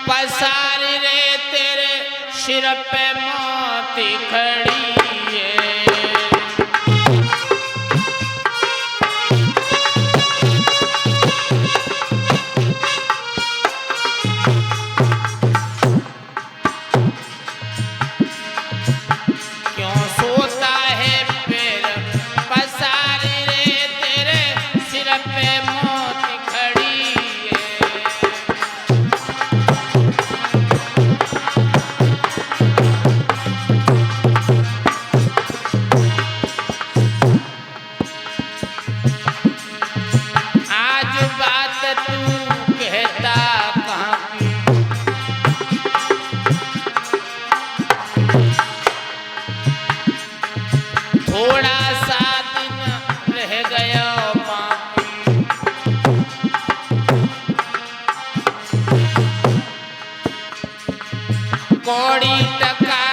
पसारी रे तेरे सिर पे मोती खड़ी है। क्यों सोता है फिर पसारी रे तेरे सिर पे मोती खड़ी है। आज बात तू कहता कहाँ की, थोड़ा सा दिन रह गया बाकी। कौड़ी टका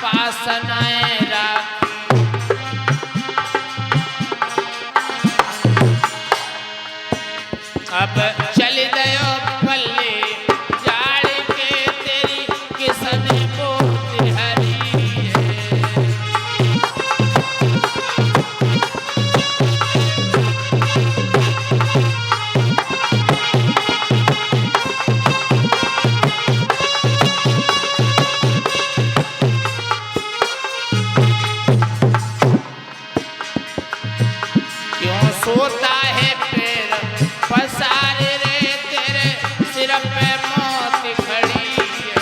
पास नए राखी। अब चल गयो पल्ले जाड़ के तेरी किसन पोती हरी है। क्यों सोता है फिर पसारे रे तेरे सिर पे मोती खड़ी है।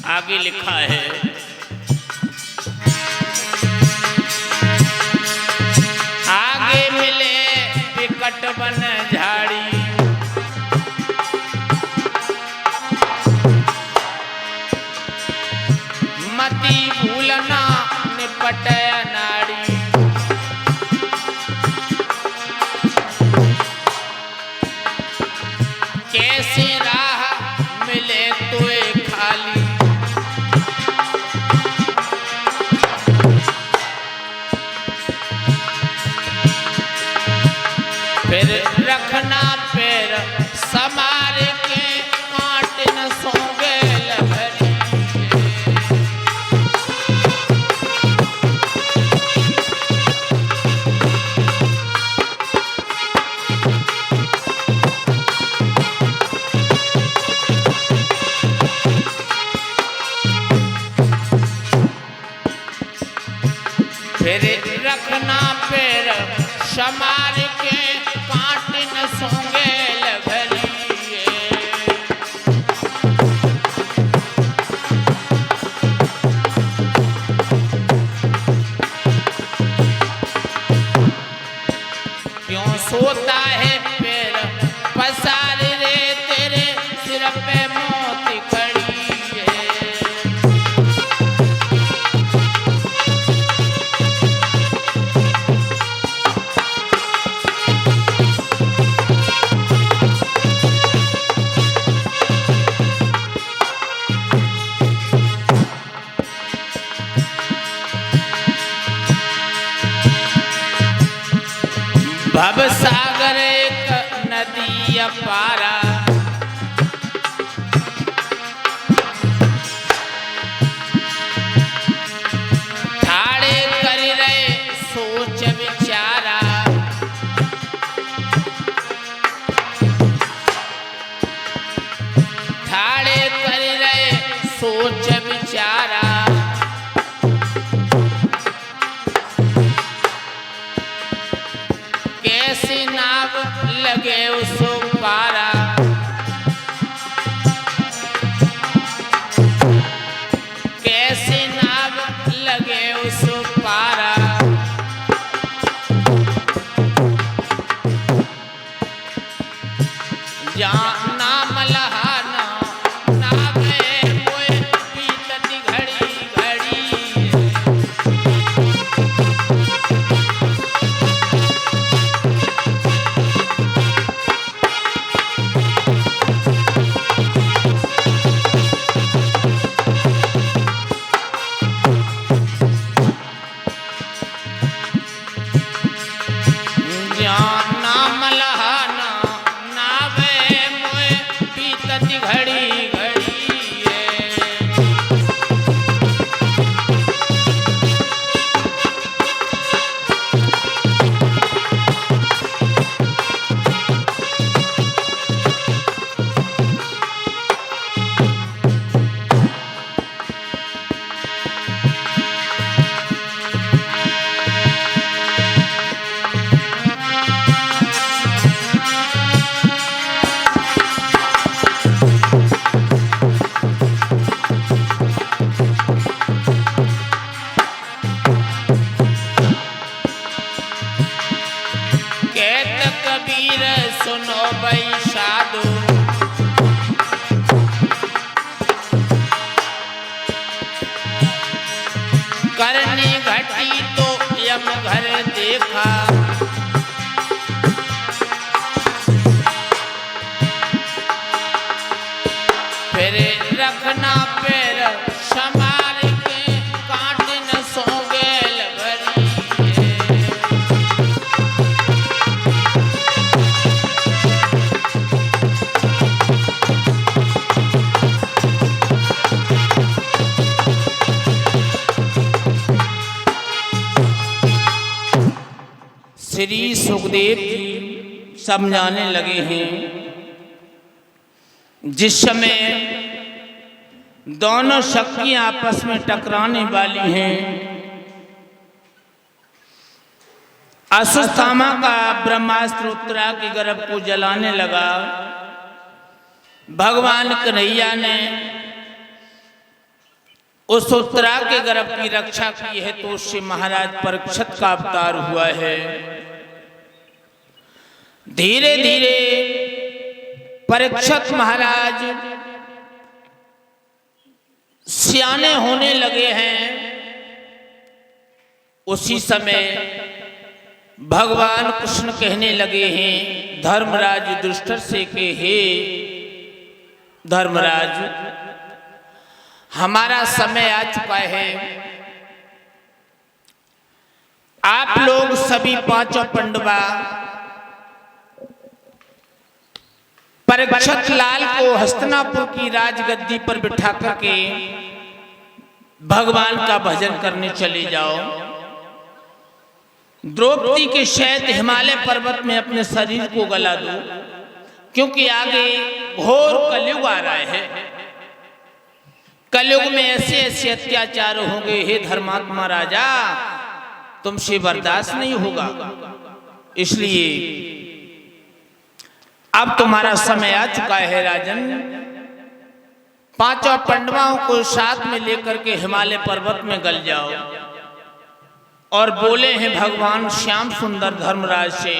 आगे लिखा है, आगे मिले विकट बन झाड़ी। मती भूलना निपट नाड़ी। कैसी राह मिले तुए खाली। फिर रखना पैर समार के काट न सोंगे लहरी। फिर रखना पैर समार के काट न सोंगे लभरी। क्यों सोता है फिर पसार रे तेरे सिर पे मोती खड़ी है। भव सागर एक नदी अपारा। ठाड़े कर रहे सोच विचारा। ठाड़े कर रहे सोच विचारा। कैसी नाव लगे उस पारा। कैसी नाव लगे उस पारा। जहाँ नाम लहाना नावे कोई बीतती घड़ी घड़ी। सुनो भाई साधु। करनी घटी तो यम घर देखा, फिर रखना पैर संभाल के काट न सोगेल भरी। श्री सुखदेव जी समझाने लगे हैं, जिस समय दोनों शक्तियां आपस में टकराने वाली हैं, अश्वत्थामा का ब्रह्मास्त्र उत्तरा के गर्भ को जलाने लगा। भगवान कन्हैया ने उस उत्तरा के गर्भ की रक्षा की है, तो उससे महाराज परीक्षित का अवतार हुआ है। धीरे धीरे परीक्षित महाराज सियाने होने लगे हैं। उसी समय भगवान कृष्ण कहने लगे हैं धर्मराज युधिष्ठिर से कि हे धर्मराज, हमारा समय आ चुका है। आप लोग सभी पांचों पांडवा परीक्षित लाल को हस्तिनापुर की राजगद्दी पर बिठा करके भगवान का भजन करने चले जाओ। द्रौपदी के शहद हिमालय पर्वत में अपने शरीर को गला दो, क्योंकि आगे घोर कलयुग आ रहा है। कलयुग में ऐसे ऐसे अत्याचार होंगे, हे धर्मात्मा राजा, तुमसे बर्दाश्त नहीं होगा। इसलिए अब तुम्हारा समय आ चुका है राजन। पांचों पांडवों को साथ में लेकर के हिमालय पर्वत में गल जाओ। और बोले हैं भगवान श्याम सुंदर धर्मराज से,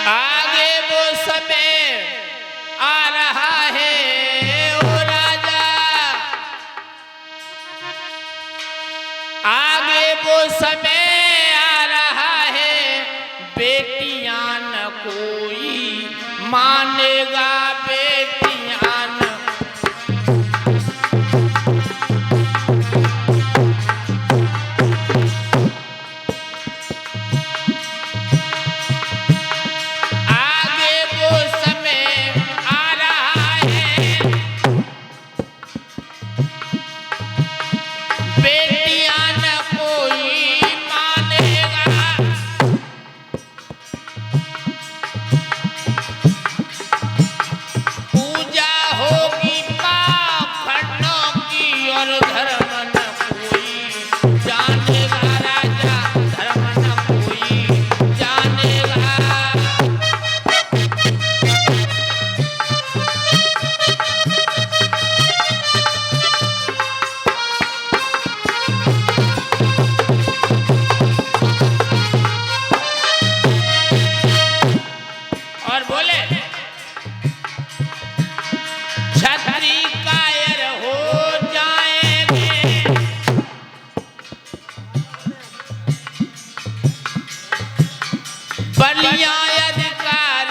आगे वो समय आ रहा है ओ राजा, आगे वो समय आ रहा है, बेटियां न कोई मानेगा, बेटियां न। आगे वो समय आ रहा है, बेटियां न कोई मानेगा। पूजा होगी पाखंडों की और धर्म न कोई जानेगा, राजा धर्म न कोई जानेगा। और बोले छत्री कायर हो जाएंगे, बलियां अधिकार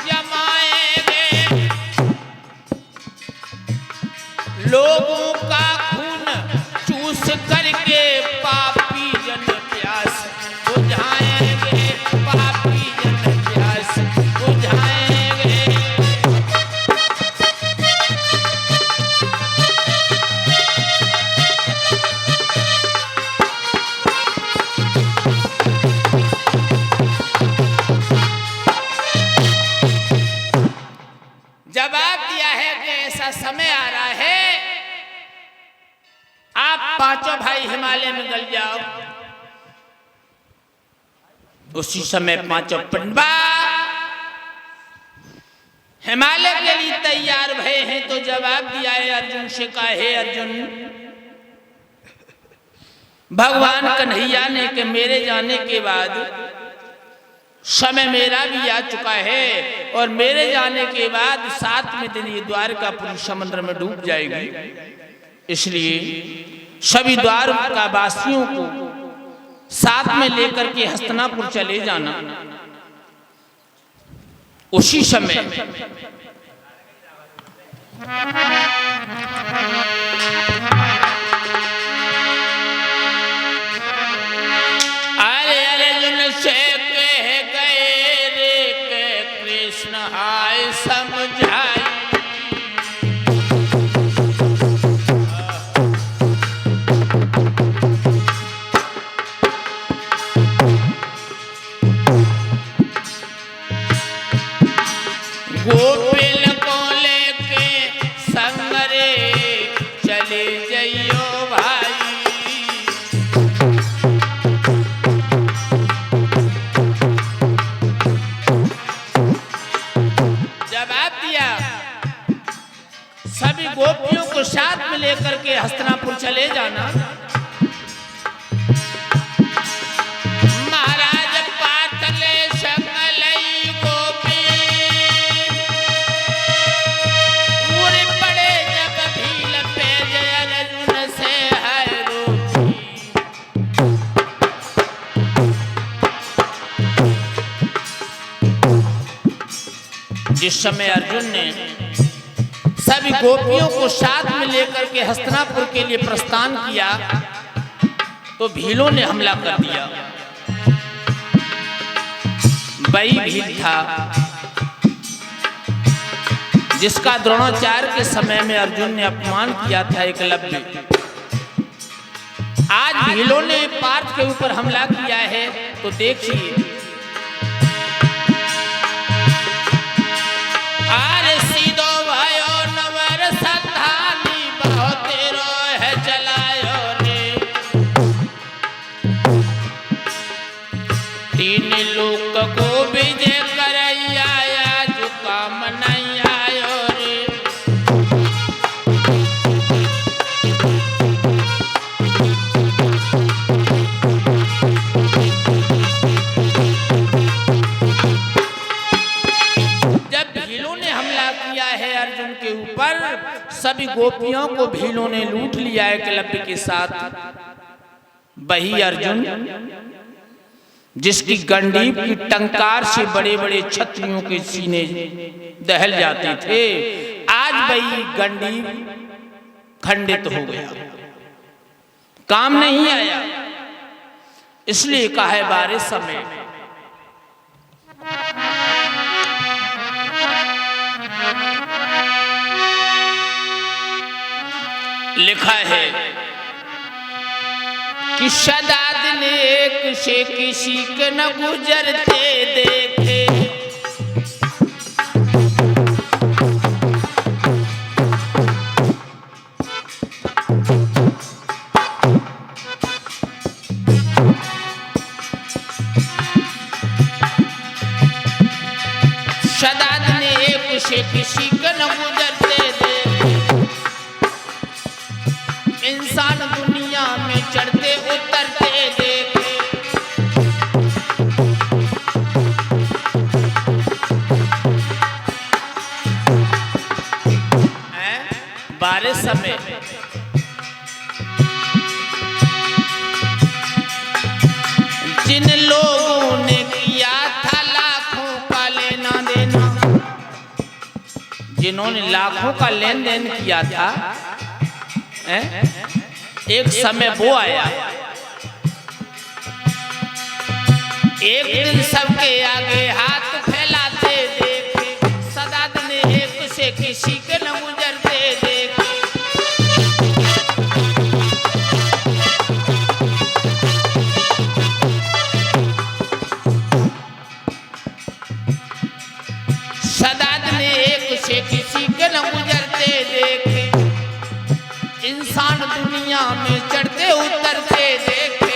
जमाएंगे, लोगों का खून चूस करके पापी जन प्यास बुझाएंगे, पापी जन प्यास बुझाएंगे। जवाब दिया है कि ऐसा समय आ रहा है, आप पांचों भाई हिमालय में गल जाओ। उसी समय पांचों पांडवा हिमालय के लिए तैयार भये हैं। तो जवाब दिया है अर्जुन से, कहा हे अर्जुन, भगवान कन्हैया ने कि मेरे जाने के बाद समय मेरा भी आ चुका है और मेरे जाने के बाद 7वें दिन ये द्वारकापुरी समुद्र में डूब जाएगी। इसलिए सभी द्वारका वासियों को साथ में लेकर के हस्तिनापुर चले जाना। उसी समय अरे अर्जुन से कह गए रे के कृष्ण हाय समझाई। गोपिल को लेके संग रे चले जइयो भाई। जवाब दिया, सभी गोपियों को साथ में लेकर के हस्तिनापुर चले जाना। जिस समय अर्जुन ने सभी गोपियों को साथ में लेकर के हस्तिनापुर के लिए प्रस्थान किया तो भीलों ने हमला कर दिया। वही भील था जिसका द्रोणाचार्य के समय में अर्जुन ने अपमान किया था एकलव्य। आज भीलों ने पार्थ के ऊपर हमला किया है तो देखिए, तीन लोक को विजय करैया झुका मनैया रे। जब भीलों ने हमला किया है अर्जुन के ऊपर, सभी गोपियों को भीलों ने लूट लिया है एकलव्य के साथ। वही अर्जुन जिसकी गंडीव की टंकार से बड़े बड़े क्षत्रियों के सीने दहल जाते थे, आज वही गंडीव खंडित हो गया, काम नहीं आया। इसलिए कहा है बारिश समय लिखा है कि सदा दिन एक से किसी के न गुजरते देखे। सदा दिन एक से किसी के न गुजरते देखे। इंसान दुनिया में चढ़ते उतरते देखे। बारिश समय जिन लोगों ने किया था लाखों का लेना देना, जिन्होंने लाखों का लेन देन किया था, एक समय वो आया, एक दिन सबके आगे हाथ फैलाते देखे। सदा दिन एक से किसी के न गुजरते देखे। सदा दिन एक से किसी के न गुजरते देखे। इंसान दुनिया में चढ़ते उतरते देखे।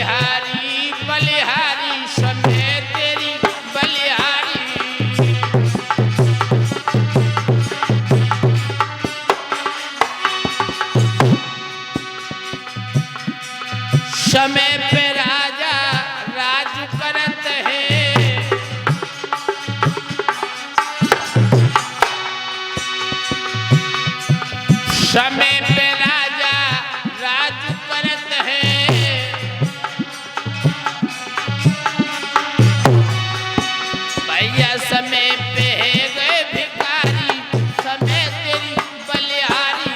बलिहारी बलिहारी समय तेरी बलिहारी। समय पे राजा राज करत है, समय पे राजा राज करत है। भैया समय पे है गए भिखारी समय तेरी बलिहारी।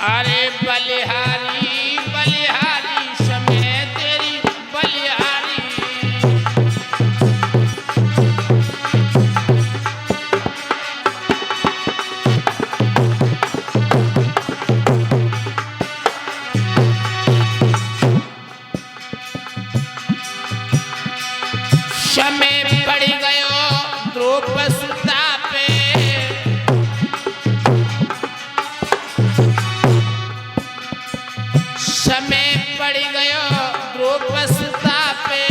अरे बलिहारी बलिहारी समय तेरी बलिहारी। समय पड़ गयो द्रौपदी पे, समय पड़ गयो द्रौपदी पे।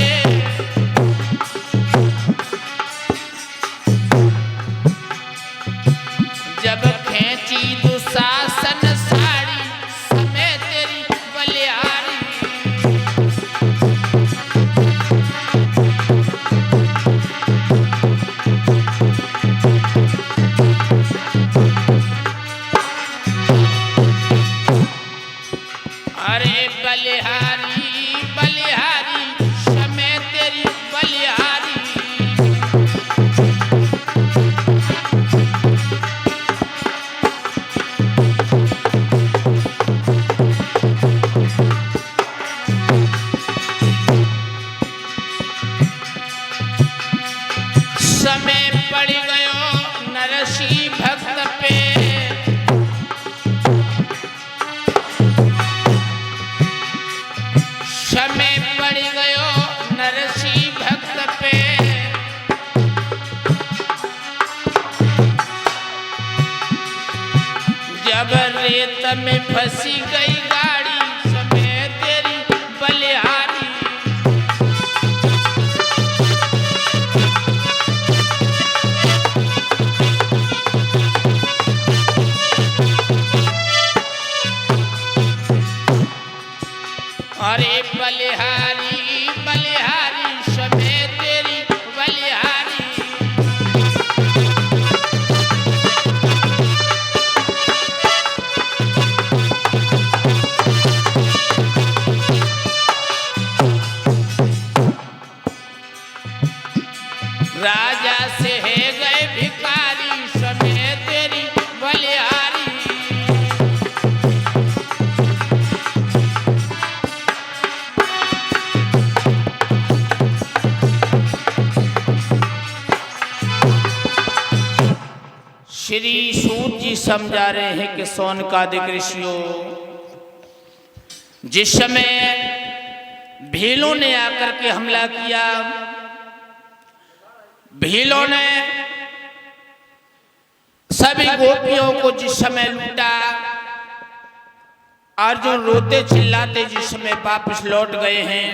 जब खींची दुशासन साड़ी समय तेरी बलिहारी। अरे बलिहारी बलिहारी समय तेरी बलिहारी। समय पड़ गयो नरसी भक्त पे, समय पड़ गयो नरसी भक्त पे। जब रेत में फंसी गई गाड़ी समय तेरी बलिहारी। अरे बलिहारी बलिहारी समय तेरी बलिहारी। राजा से है गए भिखारी समय तेरी बलिहारी। श्री सूत जी समझा रहे हैं कि सौनकादिक ऋषियों, जिस समय भीलों ने आकर के हमला किया, भीलों ने सभी गोपियों को जिस समय लूटा, अर्जुन रोते चिल्लाते जिस समय वापस लौट गए हैं,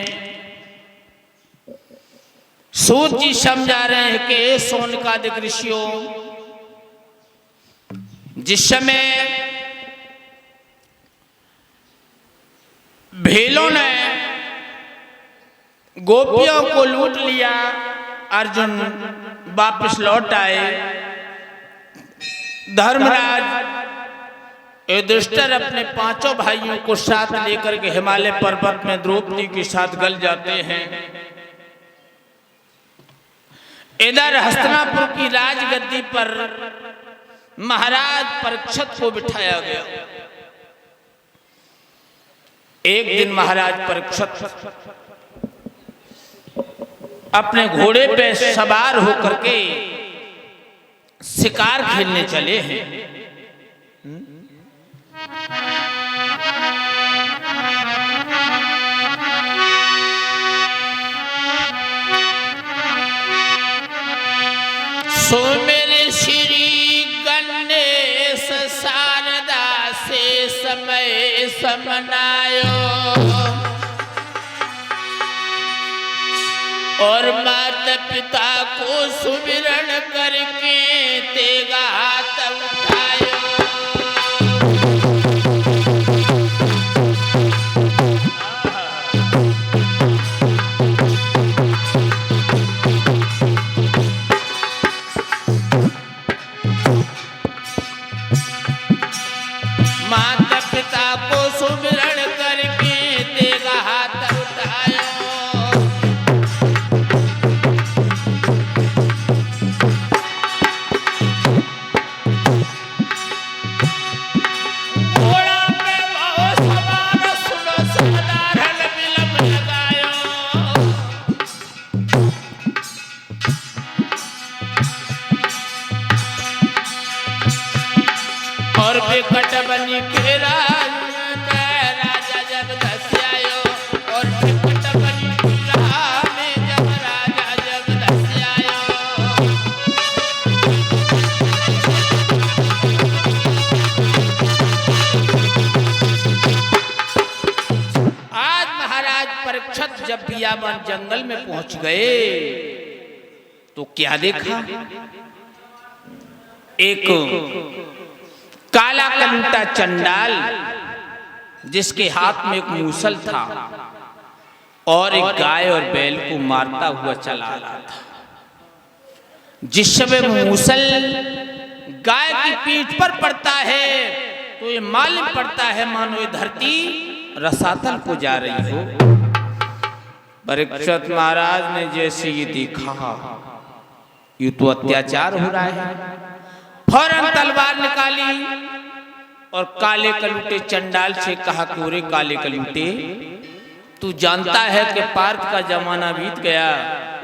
सूत जी समझा रहे हैं कि सौनकादिक ऋषियों, जिस समय भीलों ने गोपियों को लूट लिया, अर्जुन वापस लौट आए, धर्मराज युधिष्ठिर अपने पांचों भाइयों को साथ लेकर के हिमालय पर्वत में द्रौपदी के साथ गल जाते हैं। इधर हस्तिनापुर की राजगद्दी पर महाराज परीक्षित को बिठाया गया। एक दिन महाराज परीक्षित अपने घोड़े पे सवार होकर के शिकार खेलने चले हैं। समय समनायो और माता पिता को सुमिरन करके तेगा हाथ उठायो। माता पिता को सुमिरन करके तेगा हाथ उठायो। घोड़ा पे बहुत सवार सुनो साधारण विलंब लगायो। और विकट बनी के राजा जब धस आयो और विकट बनी में जब राजा जब धस आयो। आज महाराज परीक्षित जब बियाबान जंगल में पहुंच गए तो क्या देखा? एक काला कलूटा चंडाल जिसके हाथ में एक मूसल था और एक गाय और बैल को मारता हुआ चला आ रहा था। जिस समय मूसल गाय की पीठ पर पड़ता है तो ये मालूम पड़ता है मानो ये धरती रसातल को जा रही हो। परीक्षित महाराज ने जैसे ये देखा ये तो अत्याचार हो रहा है, फौरन तलवार निकाली और काले कलूटे चंडाल से कहा कि ओरे काले कलूटे, तू जानता है कि पार्थ का जमाना बीत गया।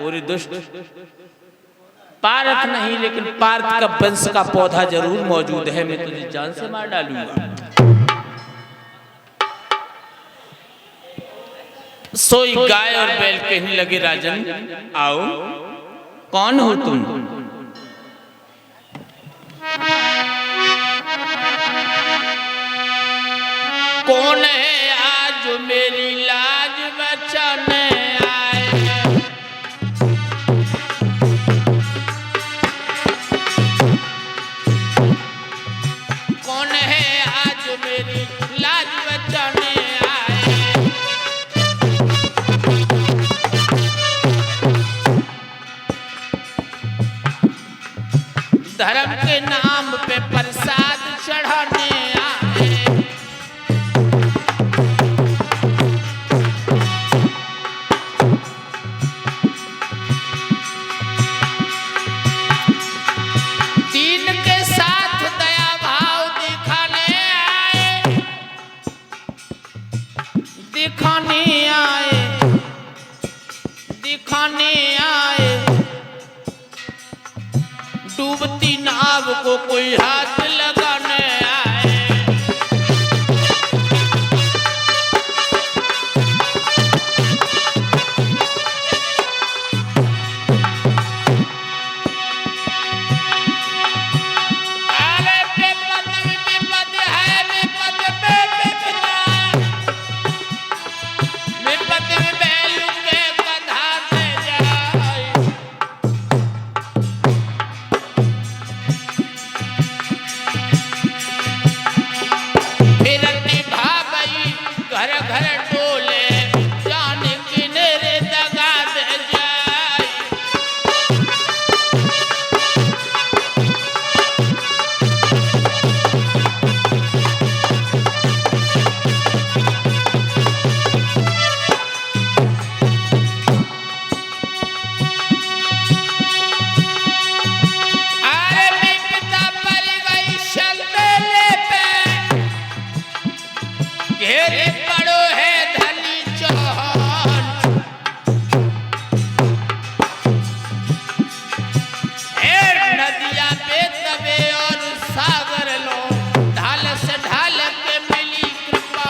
ओरे दुष्ट, पार्थ नहीं लेकिन पार्थ का वंश का पौधा जरूर मौजूद है, मैं तुझे जान से मार डालूंगा। सोई गाय और बैल कहने लगे राजन आओ, कौन हो तुम? कौन है आज मेरी लाज बचाने आए? कौन है आज मेरी लाज बचाने आए? धर्म के नाम पे प्रसाद चढ़ाने आए। दीन के साथ दया भाव दिखाने आए, दिखाने आए, दिखाने आए। डूबती नाव को कोई हाथ लगाने आए। अरे विपद विपद है, विपद पे विपदा, विपद बैल के कंधा से जाए। घर घर डोले जाने किनारे दगा दे जाए। अरे विपदा पड़ गई शल्ले पे, घेरे पड़ो है धनी चौहान। नदिया पे तबे और सागर लो, ढाल से ढाल के मिली कृपा।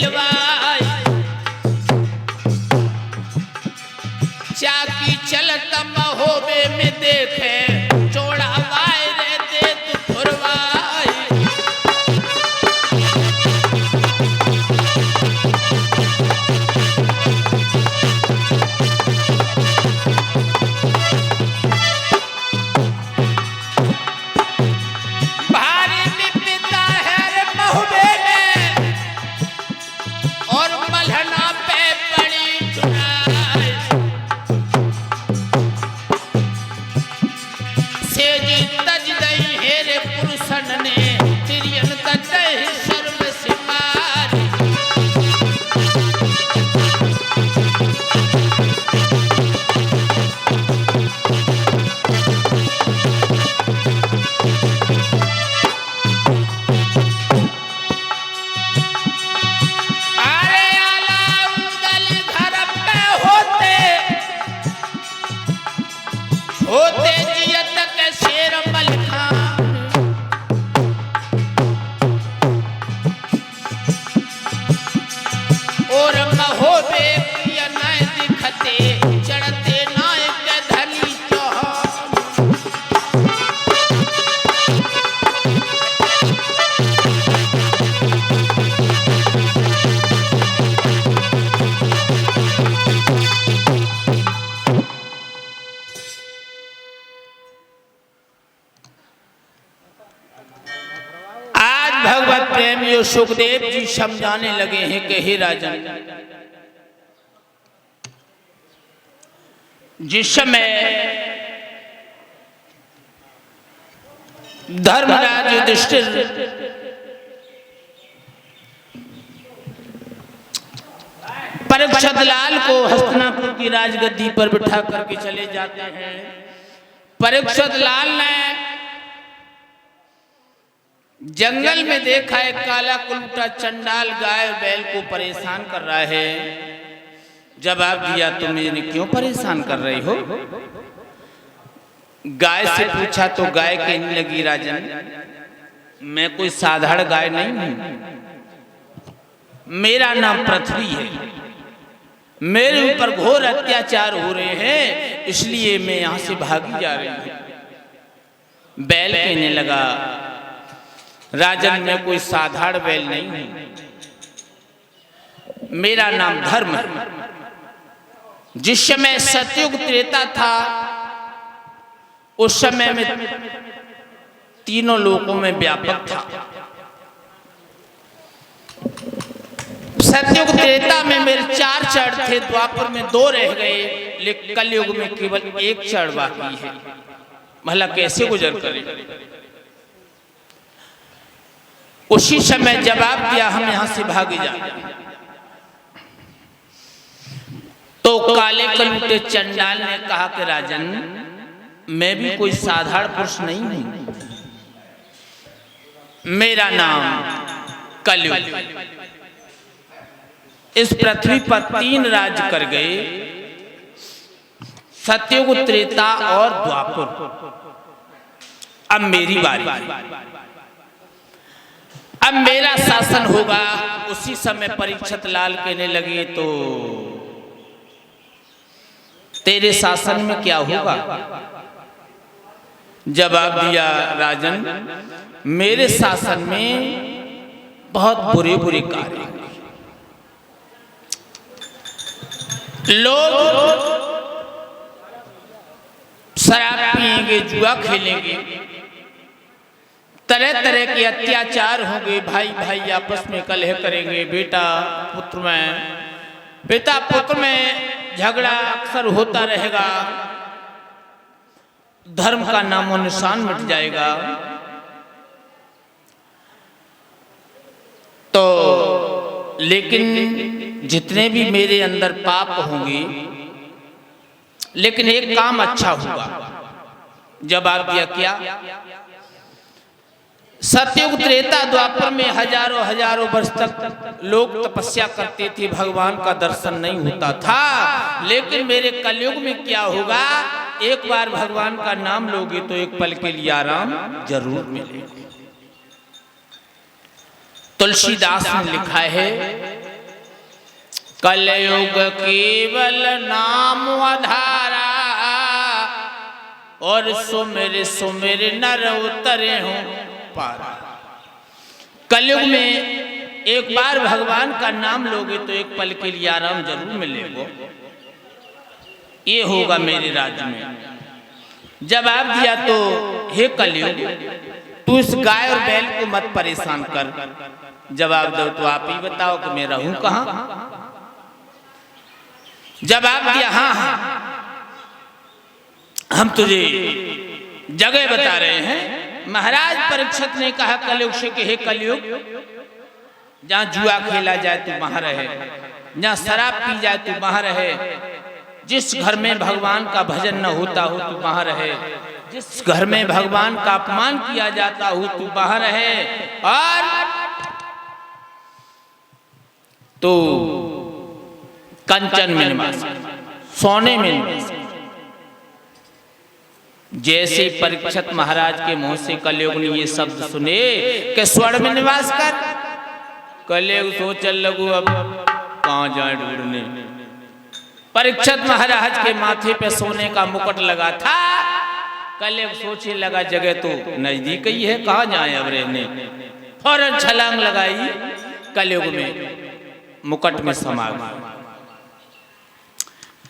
हिलवाई, चाकी चलत महोबे में देखे चौड़ा वाय रे दे तू फुरवाई। भारी विपदा है रे महोबे में और मलहना पे पड़ी चुनाई। सेजी तज दई हेरे पुरुषन ने तिरियन तज दई सर्व सिमारी। अरे अलाउदल घर पे होते जियत के शेर मलखान। और महोबे की नय दिखते चढ़ते नायक धनी चौहान। आज भगवत प्रेमियों सुखदेव जी समझाने लगे हैं कि हे राजन, जिस समय धर्मराज युधिष्ठिर परीक्षित लाल को हस्तिनापुर की राजगद्दी पर बिठा करके चले जाते हैं। परीक्षित लाल ने जंगल में देखा एक काला कुलटा चंडाल गाय बैल को परेशान कर रहा है। जवाब दिया, तुम इन्हें क्यों परेशान कर रही हो? गाय से पूछा तो गाय कहने लगी, राजन मैं कोई साधारण गाय नहीं हूं, मेरा नाम पृथ्वी है, मेरे ऊपर घोर अत्याचार हो रहे हैं, इसलिए मैं यहां से भागी जा रही हूं। बैल कहने लगा, राजन मैं कोई साधारण बैल नहीं हूं, मेरा नाम धर्म है। जिस समय सतयुग त्रेता था उस समय में तीनों लोकों में व्यापक था। सतयुग त्रेता में मेरे 4 चरण थे, द्वापर में 2 रह गए, लेकिन कलयुग में केवल 1 चरण बाकी है। भला कैसे गुजर करे? उसी समय जवाब दिया, हम यहां से भागे जाते हैं। तो काले कलूटे चंडाल ने कहा कि राजन मैं भी कोई साधारण पुरुष नहीं हूं, मेरा नाम कलयुग। इस पृथ्वी पर 3 राज्य कर गए, सतयुग त्रेता और द्वापर। अब मेरी बारी, अब मेरा शासन होगा। उसी समय परीक्षित लाल कहने लगे, तो तेरे शासन में क्या होगा? जवाब दिया, राजन मेरे शासन में बहुत बुरे बुरे कार्य होंगे। लोग शराब पिएंगे, जुआ खेलेंगे, तरह तरह के अत्याचार होंगे, भाई भाई आपस में कलह करेंगे, बेटा पुत्र में, पिता पुत्र में झगड़ा अक्सर होता रहेगा, धर्म का नामो निशान मिट जाएगा। तो लेकिन जितने भी मेरे अंदर पाप होंगे, लेकिन एक काम अच्छा हुआ। जवाब दिया, क्या? सतयुग त्रेता द्वापर में हजारों हजारों वर्ष तक लोग तपस्या करते थे, भगवान का दर्शन नहीं होता था। लेकिन मेरे कलयुग में क्या होगा? एक बार भगवान का नाम लोगे तो एक पल के लिए आराम जरूर मिलेगा। तुलसीदास ने लिखा है, कलयुग केवल नाम आधारा, और सुमिर सुमिर नर उतरे हूं पारा। कलयुग में एक बार भगवान का नाम लोगे तो एक पल के लिए आराम जरूर मिलेगा। ये होगा मेरे राज्य में। जवाब दिया तो हे कलयुग, तू इस गाय और बैल को मत परेशान कर। जवाब दो तो आप ही बताओ कि मैं रहूं कहां। जवाब दिया हाँ, हम तुझे जगह बता रहे हैं। महाराज परीक्षित ने कहा कलयुग से कि हे कलयुग, जहां जुआ खेला जाए तू वहां रहे, जहां शराब पी जाए तू वहां रहे, जिस घर में भगवान का भजन न होता हो तू वहां रहे, जिस घर में भगवान का अपमान किया जाता हो तू वहां रहे, और तो कंचन में निवास, सोने में निवास। जैसे परीक्षित महाराज के मुंह से कलयुग ने ये शब्द सुने कि स्वर्ण में निवास कर, कलयुग सोचने लगू अब कहां जाए ढूंढने। परीक्षित महाराज के माथे पे सोने का मुकुट लगा था। कलयुग सोचने लगा जगह तो नजदीक ही है, कहां जाए अब रहने। फौरन छलांग लगाई, कलयुग में मुकुट में समा गया।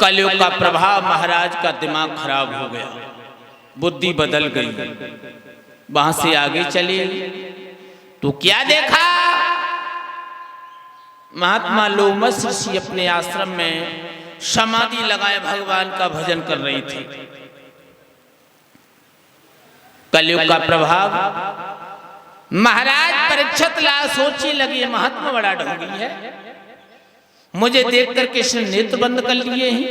कलयुग का प्रभाव महाराज का दिमाग खराब हो गया, बुद्धि बदल गई। वहां से आगे चले तो क्या देखा, महात्मा लोमस ऋषि अपने आश्रम में समाधि लगाए भगवान का भजन कर रही थी। कलयुग का प्रभाव, महाराज परीक्षित लाल सोचने लगे महात्मा बड़ा ढोंगी है, मुझे देखकर किसने नेत्र बंद कर लिए हैं।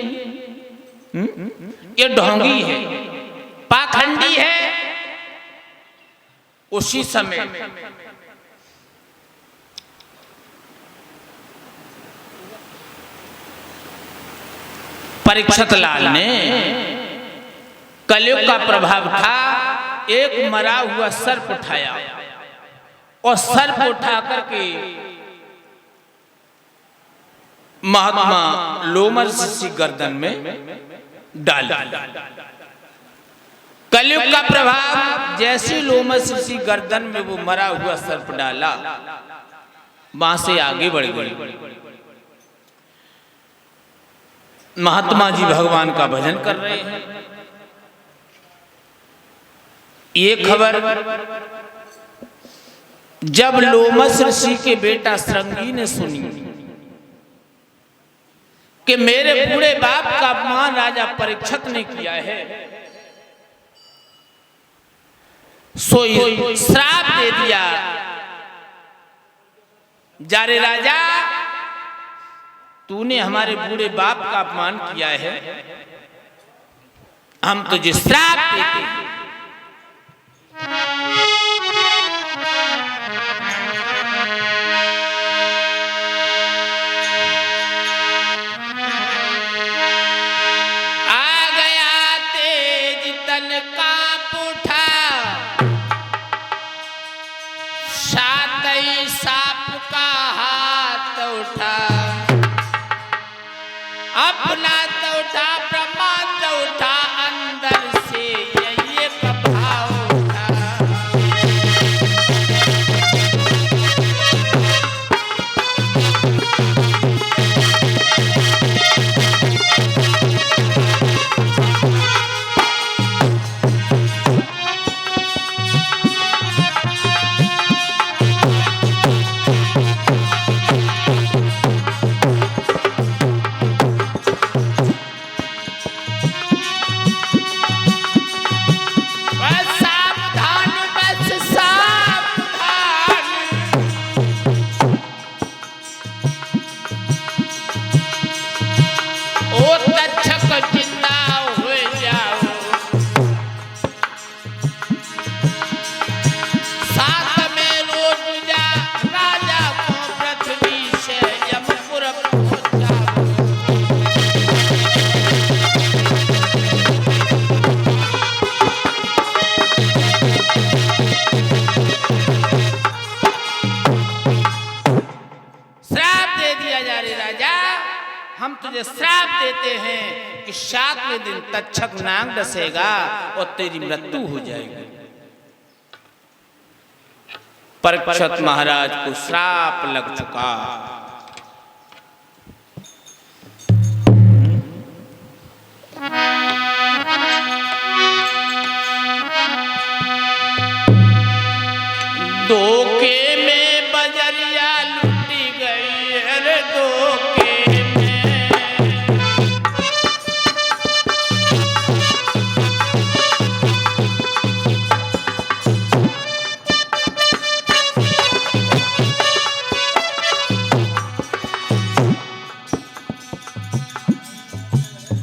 ये ढोंगी है, पाखंडी है। उसी समय परीक्षित लाल ने, कलयुग का प्रभाव था, एक मरा हुआ सर्प उठाया और सर्प उठा करके महात्मा लोमस ऋषि गर्दन में डाला। कलयुग का प्रभाव, जैसे लोमस ऋषि गर्दन में वो मरा हुआ सर्प डाला, वहां से आगे बढ़ गई। महात्मा जी भगवान का भजन कर रहे हैं। ये खबर जब लोमस ऋषि के बेटा श्रृंगी ने सुनी कि मेरे बूढ़े बाप का अपमान राजा परीक्षित ने किया है, सो श्राप दे दिया, जा रे राजा, तूने हमारे बूढ़े बाप का अपमान किया है, हम तुझे श्राप देते हैं। आ गया तेज तन कांप उठा, सातई सांप का हाथ उठा, अपना तो उठा, ब्रह्मांड उठा, अंदर से ये भाव उठा। हम तुझे श्राप देते हैं कि 7वें दिन तक्षक नाग डसेगा और तेरी मृत्यु हो जाएगी। परीक्षित महाराज को श्राप लग चुका। धोखे में बजरिया लुटी गई, अरे धोखे में।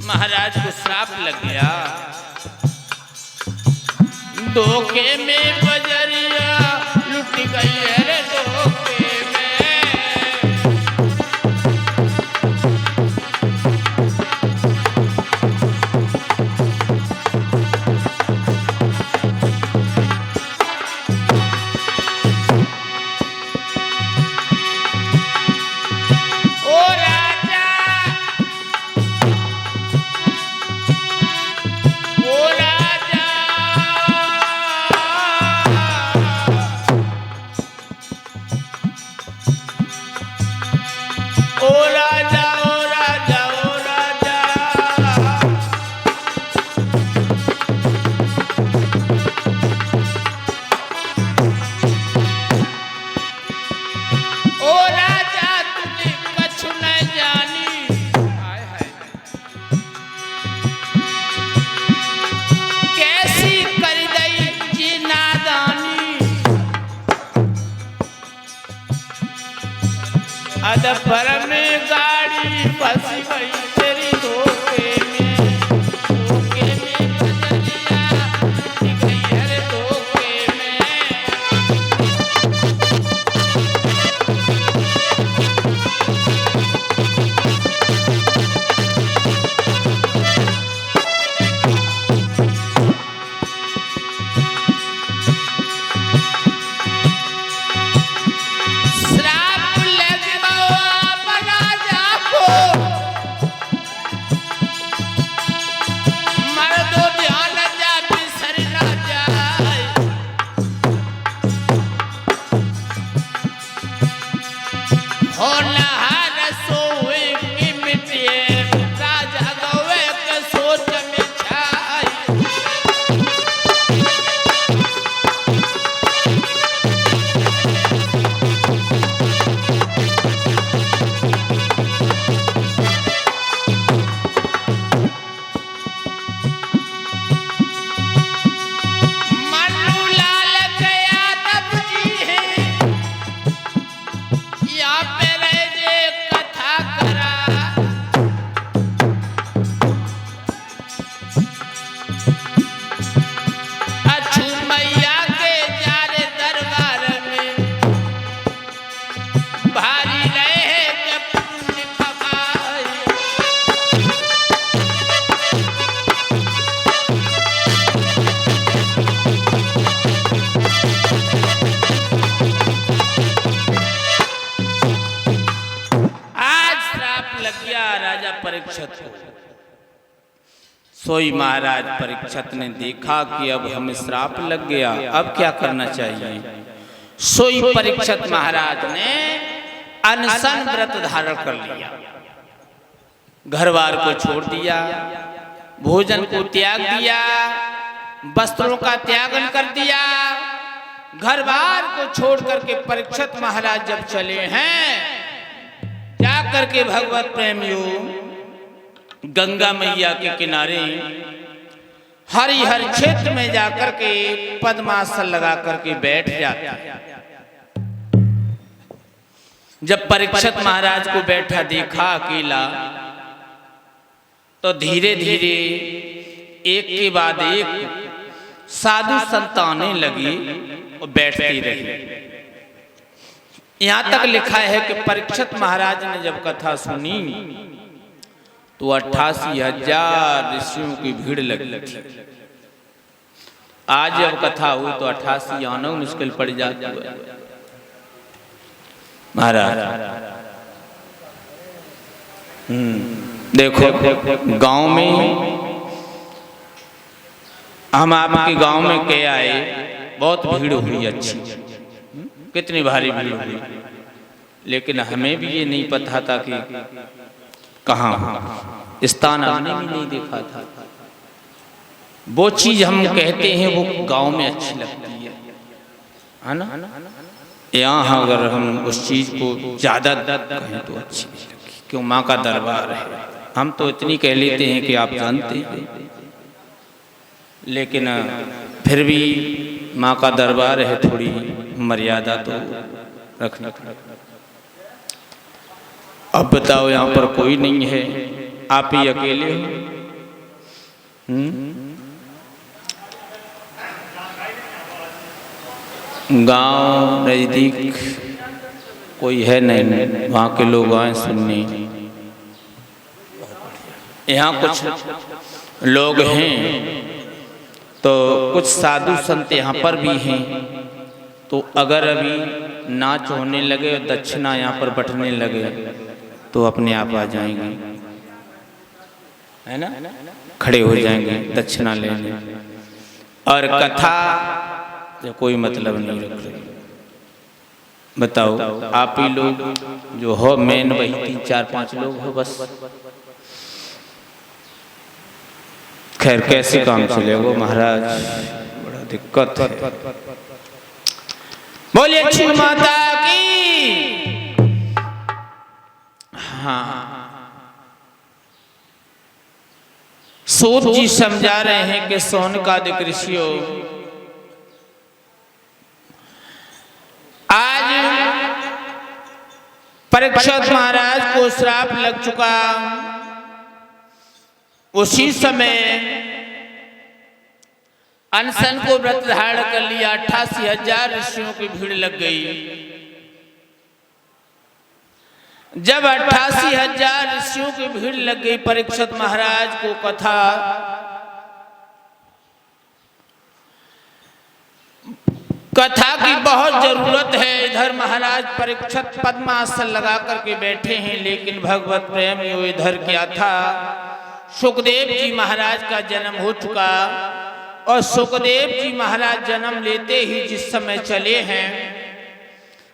महाराज को श्राप लग गया। धोखे में बजरिया लुटी गई, अरे धोखे में। ओ राजा, ओ राजा, ओ राजा, ओ राजा, ओ राजा। ओ राजा तुझे कछु न जानी, हाय हाय, कैसी कर दई जी नादानी। अदबर में गाड़ी फंस गई तेरी धोखे में, धोखे में बजरिया लुटी गई, अरे धोखे में। श्राप लग गया राजा को, मर्दो ध्यान जा बिसर ना जाए। होनहार सोए की मिटिए, राजा गवे के सोच में छाए। मन्नू लाल के यादव जी हैं, यहाँ पे रह जे कथा करा। अछू मैया के जारे दरबार में, भारी रहे के पुण्य कमाए। आज श्राप लग गया राजा परीक्षित को। सोई महाराज परीक्षित ने देखा कि अब हमें श्राप लग गया, अब क्या करना चाहिए। सोई परीक्षित महाराज ने अनशन व्रत धारण कर लिया, घर बार को छोड़ दिया, भोजन को त्याग दिया, वस्त्रों का त्यागन कर दिया। घर बार को छोड़ करके परीक्षित महाराज जब चले हैं, जाकर के भगवत प्रेमियों गंगा मैया के किनारे हरिहर क्षेत्र में जाकर के पद्मासन लगा करके बैठ जाते। जब परीक्षित महाराज को बैठा देखा अकेला, तो धीरे धीरे एक के बाद एक साधु संत आने लगी और बैठती रही। यहां तक लिखा है कि परीक्षित महाराज ने जब कथा सुनी तो 88,000 ऋषियों की भीड़ लगी थी। आज जब कथा हुई तो 88 आना मुश्किल पड़ जाती है। महाराज देखो गांव में हम आपके गांव में के आए, बहुत भीड़ हुई अच्छी, कितनी भारी भीड़ हुई, लेकिन हमें भी ये नहीं पता था कि कहाँ स्थान हमने भी नहीं देखा था। वो चीज हम कहते हैं वो गांव में अच्छी लगती है ना। यहाँ अगर हम उस चीज को ज्यादा कहें तो अच्छी नहीं लगती, क्यों माँ का दरबार है। हम तो इतनी कह लेते हैं कि आप जानते हैं, लेकिन फिर भी माँ का दरबार है, थोड़ी मर्यादा तो रखना। अब बताओ यहाँ पर कोई नहीं है, आप ही अकेले हो। गांव नजदीक कोई है नहीं, वहाँ के लोग आए सुनने। यहाँ कुछ लोग हैं तो कुछ साधु संत यहाँ पर भी हैं, तो अगर अभी नाच होने लगे और दक्षिणा यहाँ पर बंटने लगे तो अपने आप आ जाएंगे, है ना, खड़े हो जाएंगे दक्षिणा लेने। और कथा जो कोई मतलब नहीं रख रही। बताओ आप ही लोग जो हो मेन, वही 3-4-5 लोग हो बस। खैर कैसे काम चलेगा महाराज, बड़ा दिक्कत है। बोलिए अच्छी माता की। हाँ, सूत जी समझा रहे हैं कि शौनकादिक ऋषियों, आज परीक्षित महाराज को श्राप लग चुका। उसी समय अनशन को व्रत धारण कर लिया, 88,000 ऋषियों की भीड़ लग गई। जब 88,000 ऋषियों की भीड़ लग गई, परीक्षित महाराज को कथा की बहुत जरूरत है। इधर महाराज परीक्षित पद्मासन लगा करके बैठे हैं, लेकिन भगवत प्रेम यो इधर क्या था, सुखदेव जी महाराज का जन्म हो चुका। और सुखदेव जी महाराज जन्म लेते ही जिस समय चले हैं,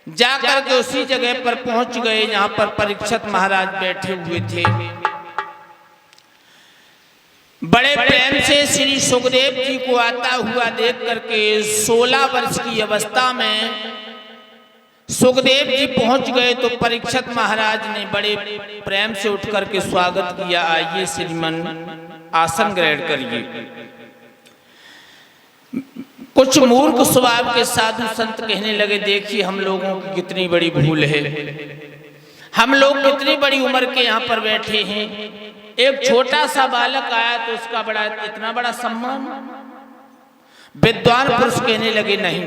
जाकर के उसी जगह पर पहुंच गए जहां पर परीक्षित महाराज बैठे हुए थे। बड़े प्रेम से श्री सुखदेव जी को आता हुआ देख करके 16 वर्ष की अवस्था में सुखदेव जी पहुंच गए, तो परीक्षित महाराज ने बड़े प्रेम से उठ करके स्वागत किया। आइए श्रीमन, आसन ग्रहण करिए। कुछ मूर्ख स्वभाव के साधु संत कहने लगे, देखिए हम लोगों की कितनी बड़ी भूल है, हम लोग कितनी बड़ी उम्र के यहाँ पर बैठे हैं, एक छोटा सा बालक आया तो उसका बड़ा इतना बड़ा सम्मान। विद्वान पुरुष कहने लगे, नहीं,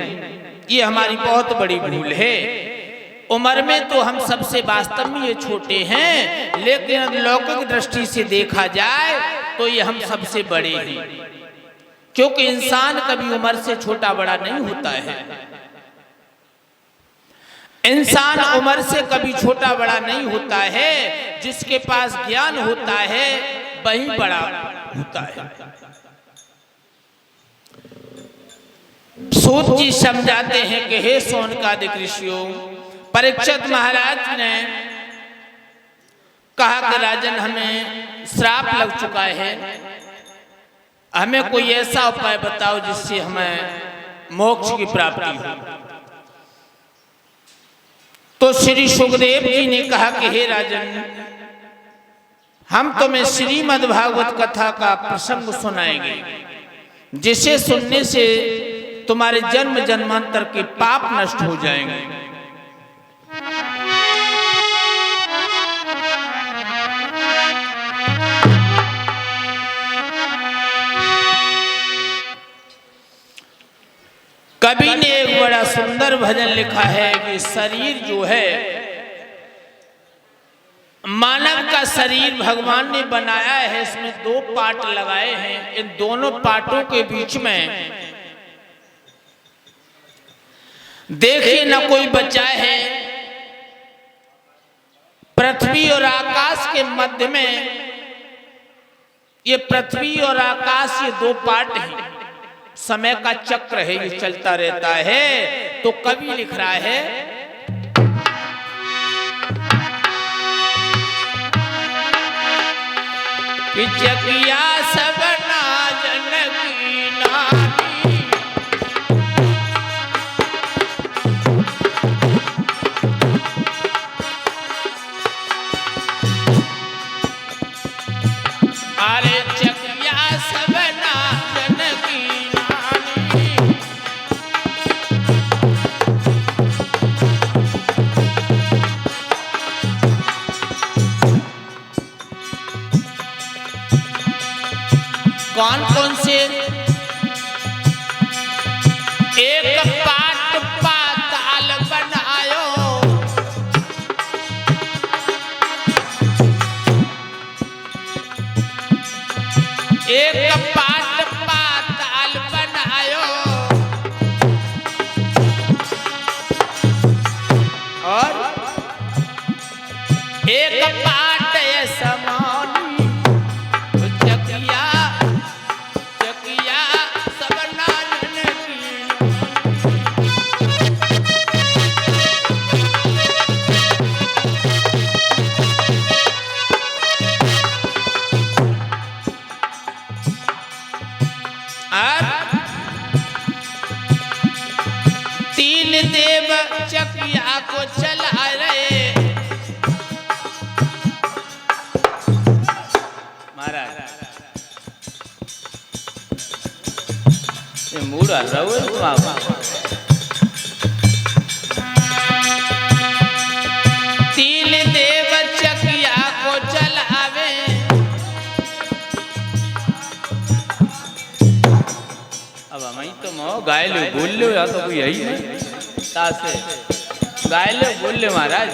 ये हमारी बहुत बड़ी भूल है। उम्र में तो हम सबसे वास्तव में ये छोटे हैं, लेकिन लौकिक दृष्टि से देखा जाए तो ये हम सबसे बड़े हैं, क्योंकि इंसान कभी उम्र से छोटा बड़ा नहीं होता है। इंसान उम्र से कभी छोटा बड़ा नहीं होता है। जिसके पास ज्ञान होता है वही बड़ा होता है। सूत जी समझाते हैं कि हे शौनकादिक ऋषियों, परीक्षित महाराज ने कहा कि राजन हमें श्राप लग चुका है, हमें कोई ऐसा उपाय बताओ जिससे हमें मोक्ष की प्राप्ति हो। तो श्री सुखदेव जी ने कहा कि हे राजन, हम तुम्हें श्रीमद् भागवत कथा का प्रसंग सुनाएंगे, जिसे सुनने से तुम्हारे जन्म जन्मांतर के पाप नष्ट हो जाएंगे। कवि ने एक बड़ा सुंदर भजन लिखा है कि शरीर जो है, मानव का शरीर भगवान ने बनाया है, इसमें 2 पार्ट लगाए हैं। इन दोनों पार्टों के बीच में देखिए न कोई बचा है। पृथ्वी और आकाश के मध्य में ये पृथ्वी और आकाश, ये दो पार्ट हैं, समय का चक्र है, ये चलता रहता है। तो कवि लिख रहा है कि चकिया सबना जनकी नानी, अरे चकिया सबना जनकी नानी, कौन कौन से? एक पाट पाताल बनायो, एक पाट पाताल बनायो, और एक पाट ये समानी, चकिया चकिया सबना जनकी। तीन देव चकिया को चला रहे महाराज, ये मूड आ रहा है तुम आप। तीन देव चकिया को चलावे, अब हम तो मो गाय लो बोल लो, या तो कोई यही नहीं तासे गाय लो बोल लो महाराज।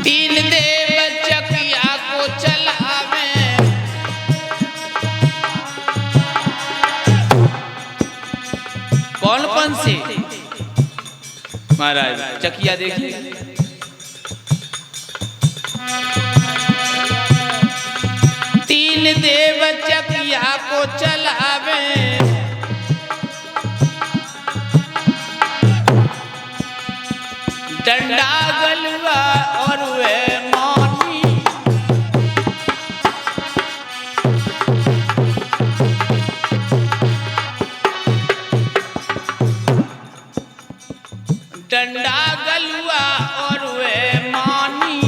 तीन देव चकिया को चलावे, कौन कौन से महाराज? चकिया देखिए, तीन देव चकिया को चलावे, डंडा गलवा और वे मानी, डंडा गलवा और वे मानी,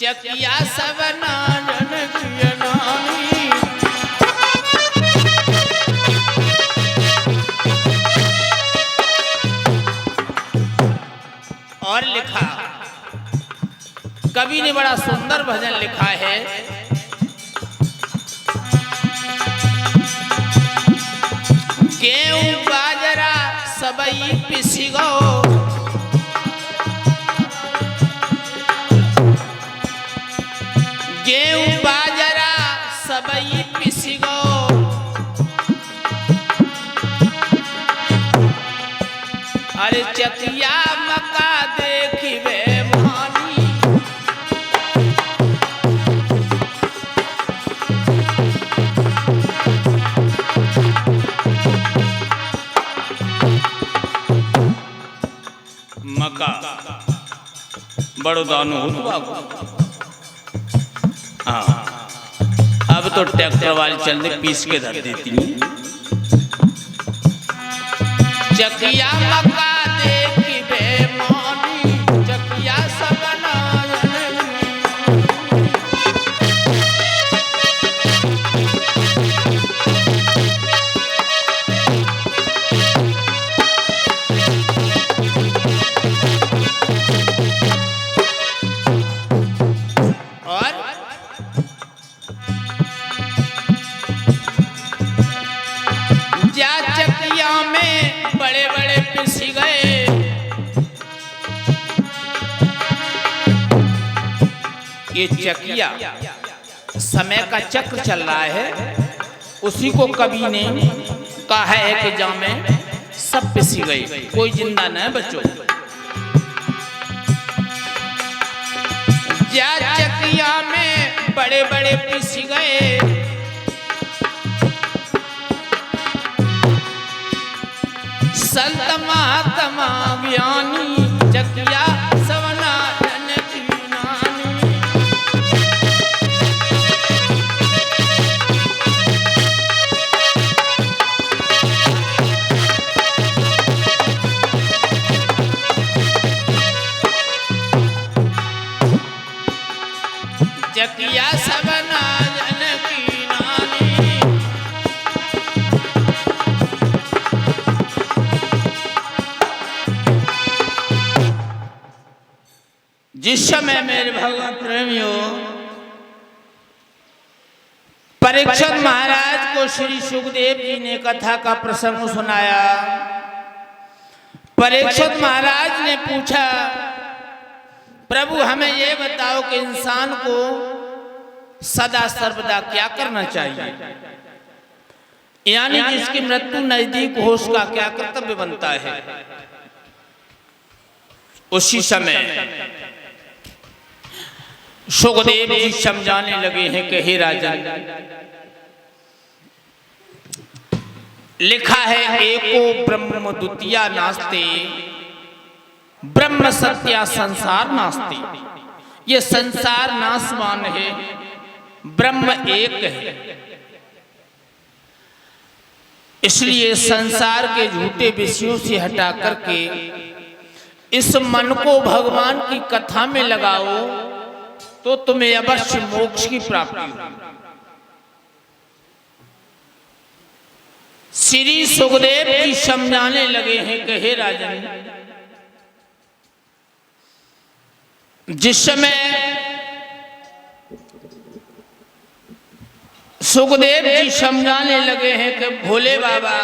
चकिया सबना जनकी नानी। और लिखा कवि ने, बड़ा सुंदर भजन लिखा है। गेहूं बाजरा सबई पिसी गो, गेहूं बाजरा सबई पिसी गो, अरे चकिया मका देखिबे मानी, मका बड़ो दानो हो। हाँ, अब तो ट्रैक्टर वाली चलने पीस के धर देती है। चकिया मका देखिबे मानी, चकिया सबना ये चकिया समय का चक्र चल रहा है। उसी को कवि ने कहा है कि जामे सब पिसी गए, कोई जिंदा न बचो। जा चकिया में बड़े बड़े पिस गए, संत महात्मा ज्ञानी चकिया सवना जनकी नानी। चकिया सवना जनकी नानी। जिस समय मेरे भगवान प्रेमियों परीक्षित महाराज को श्री सुखदेव जी ने कथा का प्रसंग सुनाया, परीक्षित महाराज ने पूछा, प्रभु हमें ये बताओ कि इंसान को सदा सर्वदा क्या करना चाहिए, यानी जिसकी मृत्यु नजदीक हो उसका क्या कर्तव्य बनता है। उसी समय सुखदेव जी समझाने लगे हैं कि हे राजन, लिखा है एको ब्रह्म द्वितीया नास्ते, ब्रह्म सत्या संसार नास्ते। ये संसार नाशवान है, ब्रह्म एक है। इसलिए संसार के झूठे विषयों से हटा करके इस मन को भगवान की कथा में लगाओ तो तुम्हें अवश्य मोक्ष की प्राप्ति होगी। श्री सुखदेव जी समझाने लगे हैं कि हे राजन, जिस समय सुखदेव जी समझाने लगे हैं कि भोले बाबा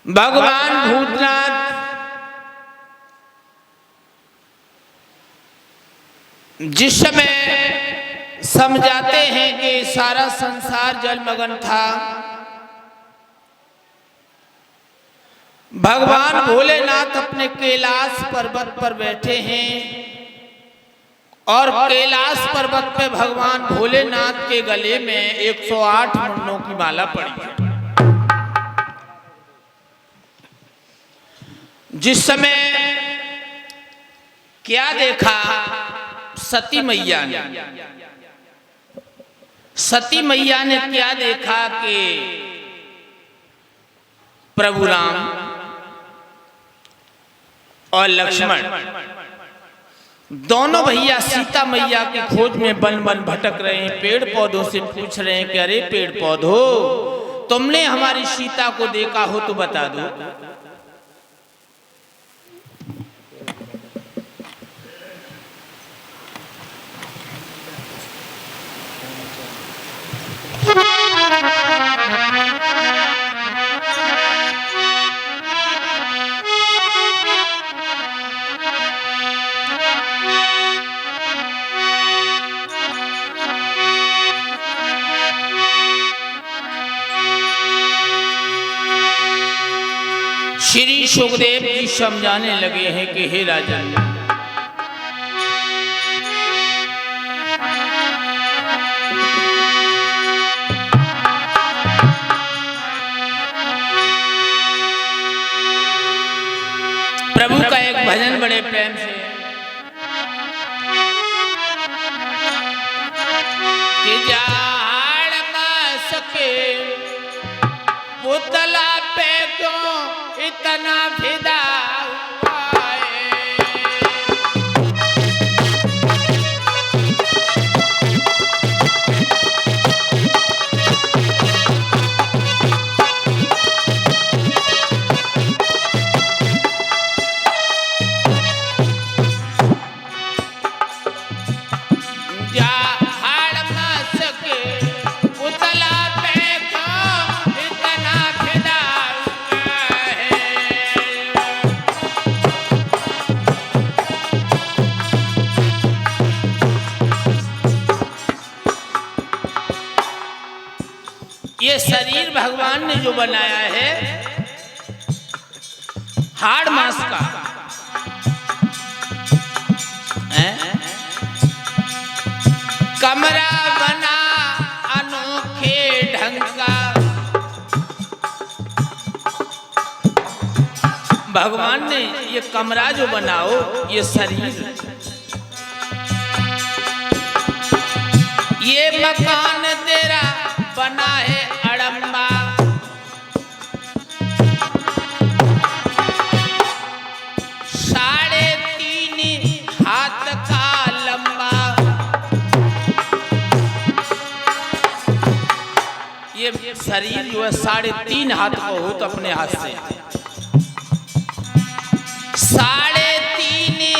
भगवान भूतनाथ जिस समय समझाते हैं कि सारा संसार जलमग्न था, भगवान भोलेनाथ अपने कैलाश पर्वत पर बैठे हैं और कैलाश पर्वत पे भगवान भोलेनाथ के गले में 108 मुंडों की माला पड़ी है। जिस समय क्या देखा, सती मैया ने, सती मैया ने क्या देखा कि प्रभु राम और लक्ष्मण दोनों भैया सीता मैया की खोज में वन वन भटक रहे हैं, पेड़ पौधों से पूछ रहे हैं कि अरे पेड़ पौधों, तुमने हमारी सीता को देखा हो तो बता दो। श्री सुखदेव जी समझाने लगे हैं कि हे राजन, प्रभु का एक भजन बड़े प्रेम से कि जाड़ में सके पुतला पे क्यों इतना फिदा हुआ है। ये शरीर भगवान ने जो बनाया है हाड़ मांस का है? कमरा बना अनोखे ढंग का। भगवान ने ये कमरा जो बनाओ, ये शरीर, ये मकान तेरा बना है अड़म्बा। 3.5 हाथ का लंबा। ये शरीर जो है 3.5 हाथ का हो तो अपने हाथ से 3.5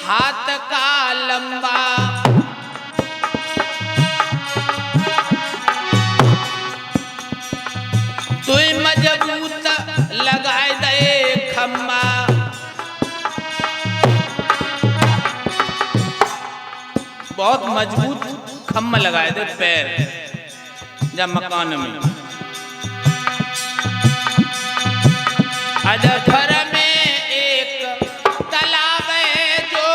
हाथ का लंबा। तू मजबूत लगाए दे खम्मा। बहुत मजबूत खम्मा लगाए दे पैर जब मकान में। अजफर में एक तालाब है जो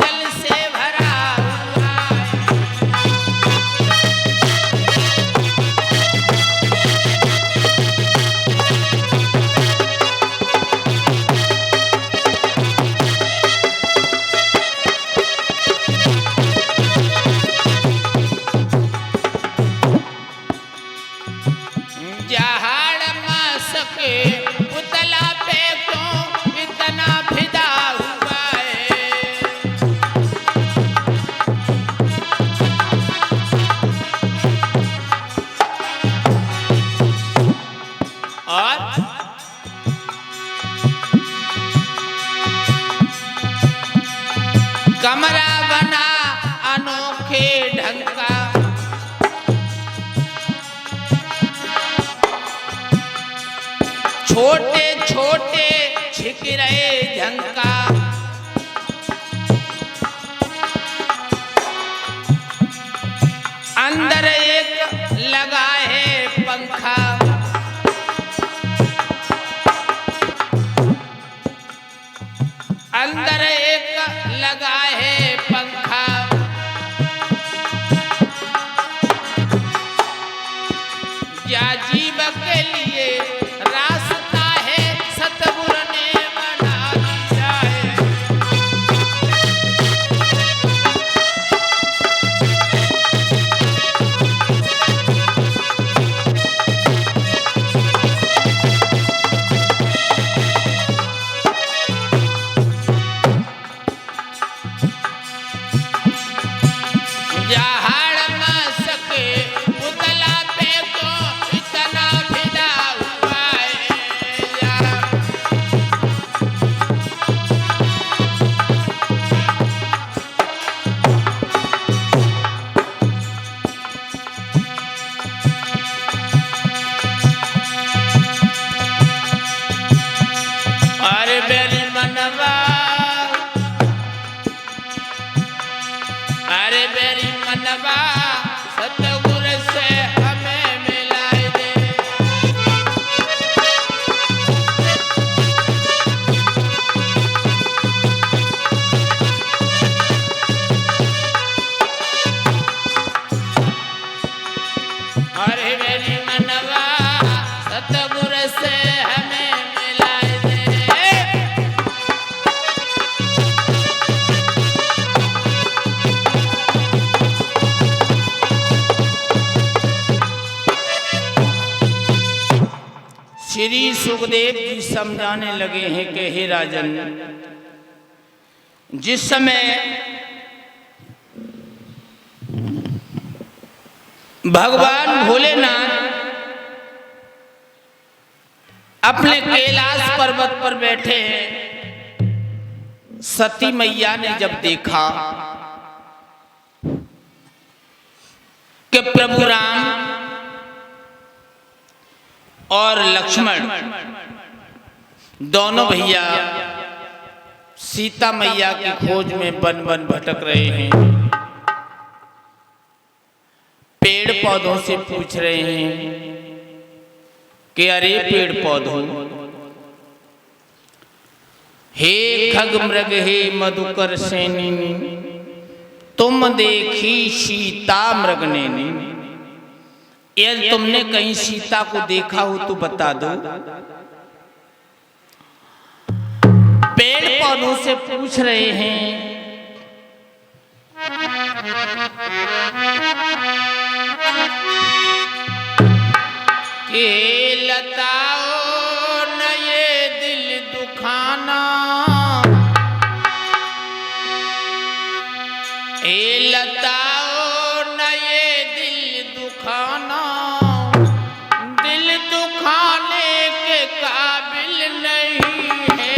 जल से भरा हुआ जहाड़ मास के उतला पे क्यों इतना फिदा हुआ है। और कमरा बना अनोखे ढंग का। छोटे छोटे छिकरे झंका। अंदर एक लगा है पंखा। अंदर एक लगा है पंखा। या जीव के लिए रास्ता है सतगुरु ने बना दिया है। जहाड़ मास के उतला पे को इतना फिदा हुआ है। अरे बेरी मनवा, अरे बेरी मनवा सतगुरु से हमें मिलाए दे। अरे बेरी मनवा सतगुरु से हमें मिलाए दे। श्री सुखदेव जी समझाने लगे हैं कि हे राजन, जिस समय भगवान भोलेनाथ अपने कैलाश पर्वत पर बैठे हैं, सती मैया ने जब देखा कि प्रभु राम और लक्ष्मण दोनों भैया सीता मैया की खोज में वन वन भटक रहे हैं, पेड़ पौधों से पूछ रहे हैं कि अरे पेड़ पौधों, हे खग मृग हे मधुकर सैनी, तुम देखी सीता मृग नैनी। यदि तुमने कहीं सीता को देखा हो तो बता दो। पेड़ पौधों से पूछ रहे हैं कि लताओ न ये दिल दुखाना, ए लताओ न ये दिल दुखाना, दिल दुखाने के काबिल नहीं है।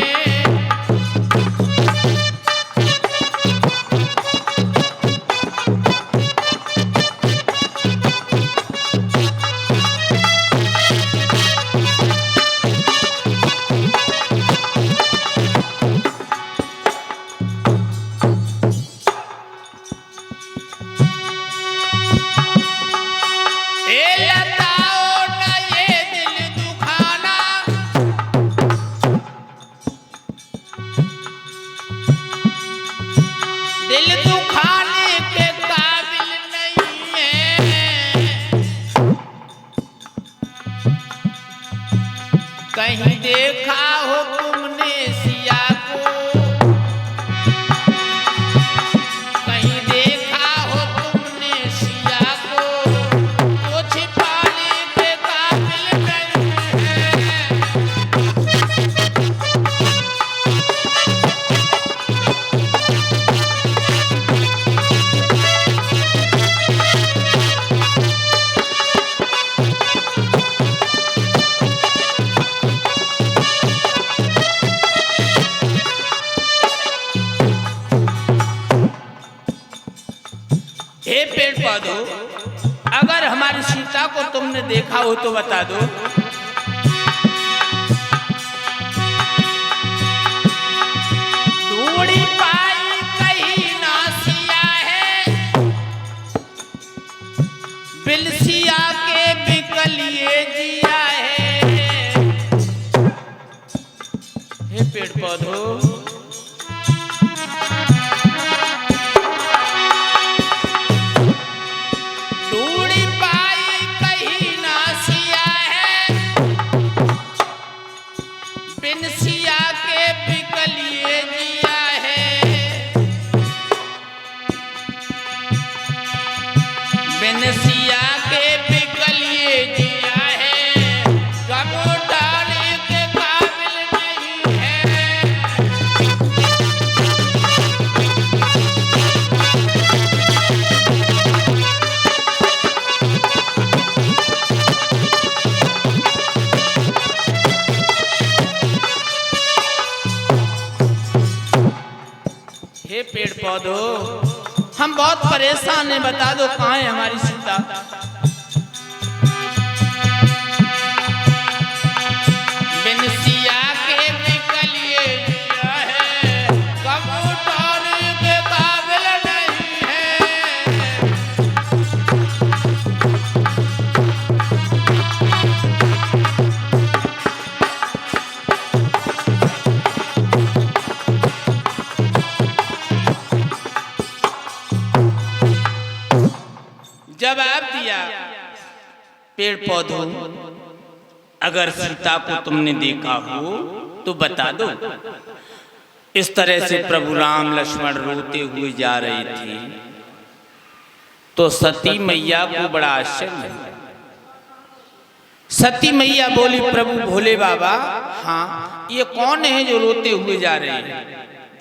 दिल दुखाने के काबिल नहीं है। कहीं देखा हो तुमने सिया को, कहीं देखा हो तुमने सिया को, तो छिपाने के काबिल नहीं है। हे पेड़ पौधों, अगर हमारी सीता को तुमने देखा हो तो बता दो। ढूंढी पाई कहीं ना सिया है, बिलसिया के बिकलिए जिया है। हे पेड़ पौधों, बिनसिया के बिकलिए जिया है, बिनसिया के बिकलिए जिया है। गम उठाने के काबिल नहीं है। हे पेड़ पौधों, हम बहुत परेशान हैं, बता दो कहाँ है हमारी सीता। बिनसिया के बिकलिए जिया है, गम उठाने के काबिल नहीं है। जवाब दिया, पेड़ पौधों, अगर सीता को तुमने देखा हो तो बता दो। इस तरह से प्रभु राम लक्ष्मण रोते हुए जा रहे थे तो सती मैया को बड़ा आश्चर्य। सती मैया बोली, प्रभु भोले बाबा, हाँ ये कौन है जो रोते हुए जा रहे हैं?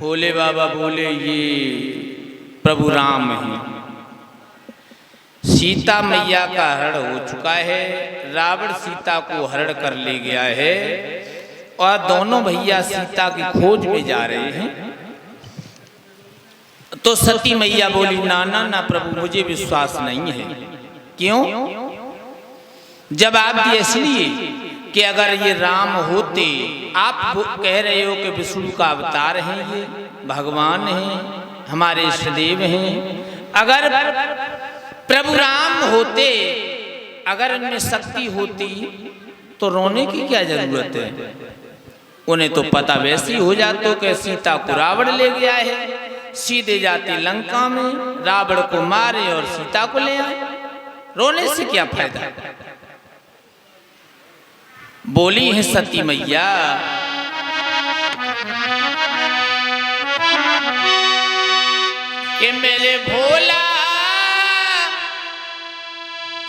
भोले बाबा बोले, ये प्रभु राम हैं। सीता मैया का हरण हो चुका है, रावण सीता को हरण कर ले गया है और दोनों भैया सीता की खोज में जा रहे हैं। तो सती मैया बोली, ना ना ना प्रभु, मुझे विश्वास नहीं है। क्यों? जवाब दिया, इसलिए कि अगर ये राम होते, आप कह रहे हो कि विष्णु का अवतार हैं, ये भगवान हैं, हमारे इष्टदेव हैं। अगर प्रभु राम होते, अगर उनमें शक्ति होती तो रोने की क्या जरूरत है? उन्हें तो पता वैसी हो जातो कि सीता को रावण ले गया है, सीधे जाते लंका में, रावण को मारे और सीता को ले आए। रोने से क्या फायदा? बोली है सती मैया, कि मेरे भोला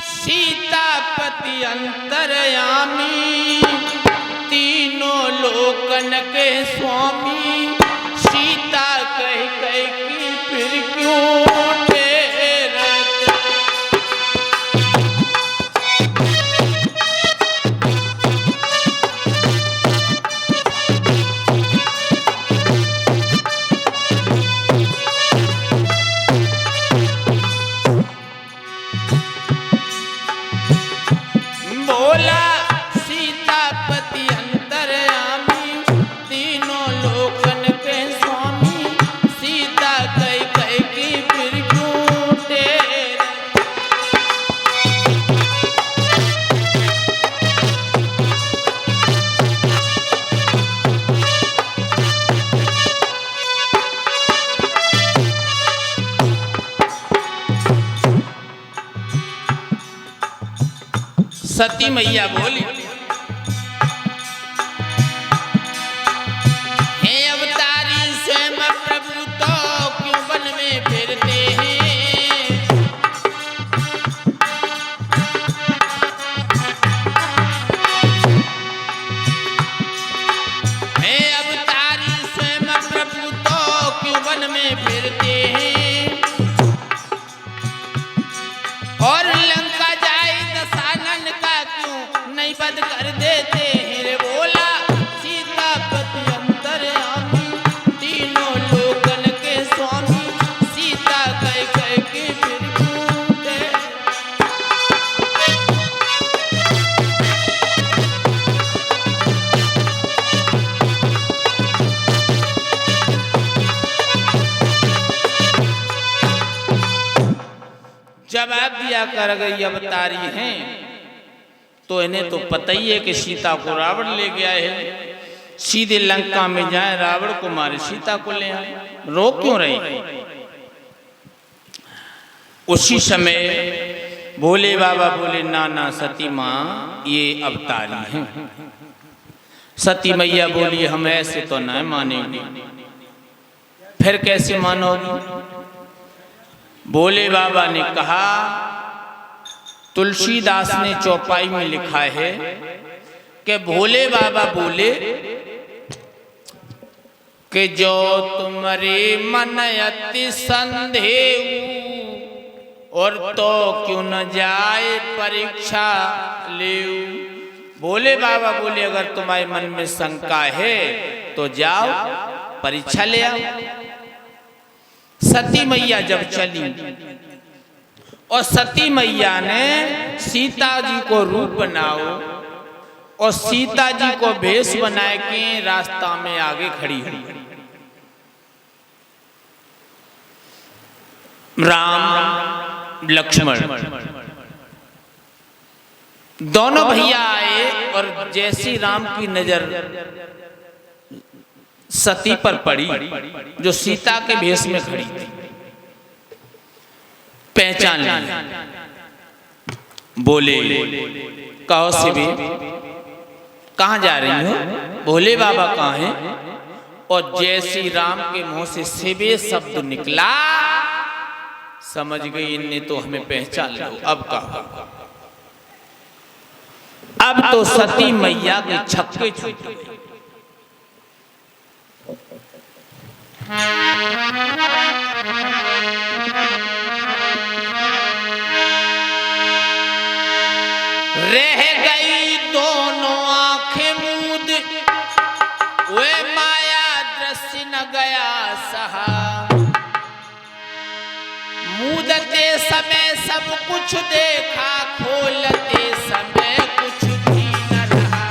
सीतापति अंतर्यामी, तीनों लोकन के स्वामी, सीता कह कह की फिर क्यों टेरत। बोला सीतापति अंतर्यामी, तीनों लोकन के स्वामी, सीता कह कह की फिर क्यों टेरत। सती मैया बोली, हे अवतारी स्वयं प्रभु तो क्यों वन में फिरते हैं। हे अवतारी स्वयं प्रभु तो क्यों वन में फिरते हैं, और लंका जाए दशानन का क्यों नहीं बंद कर देते हैं। रे बोला सीतापति अंतर्यामी, तीनों लोकन के स्वामी, सीता कह कह के फिर क्यों टेरत। जवाब दिया कर गई अवतारी हैं, तो इन्हें तो पता ही है कि सीता को रावण ले गया है, सीधे लंका में जाए, रावण को मारे, सीता को ले आए, रो क्यों रही? उसी समय भोले बाबा बोले, ना सती माँ ये अवतारी हैं। सती मैया बोली, हम ऐसे तो न मानेंगे। फिर कैसे मानोगी? भोले बाबा ने कहा, तुलसीदास ने चौपाई में लिखा है कि भोले बाबा बोले कि जो तुम्हारे मन अति संदेह, और तो क्यों न जाए परीक्षा ले। भोले बाबा बोले, अगर तुम्हारे मन में शंका है तो जाओ परीक्षा ले आओ। सती मैया जब चली और सती मैया ने सीता जी को रूप बनाओ और सीता जी को भेष बनाए के रास्ता में आगे खड़ी हुई। राम लक्ष्मण दोनों भैया आए और जैसी राम की नजर सती पर पड़ी, जो सीता के भेष में खड़ी थी, पहचान ली। बोले, कहो सिबी कहाँ जा रही हो? भोले बाबा कहाँ हैं? और जैसी राम के मुंह से सिबे शब्द निकला, समझ गई इनने तो हमें पहचान लो। अब कहा, अब तो सती मैया के छक्के छूट गए। रह गई दोनों आंखें मूंद, वे माया दृश्य न गया सहा। मूदते समय सब कुछ देखा, खोलते समय कुछ भी न रहा।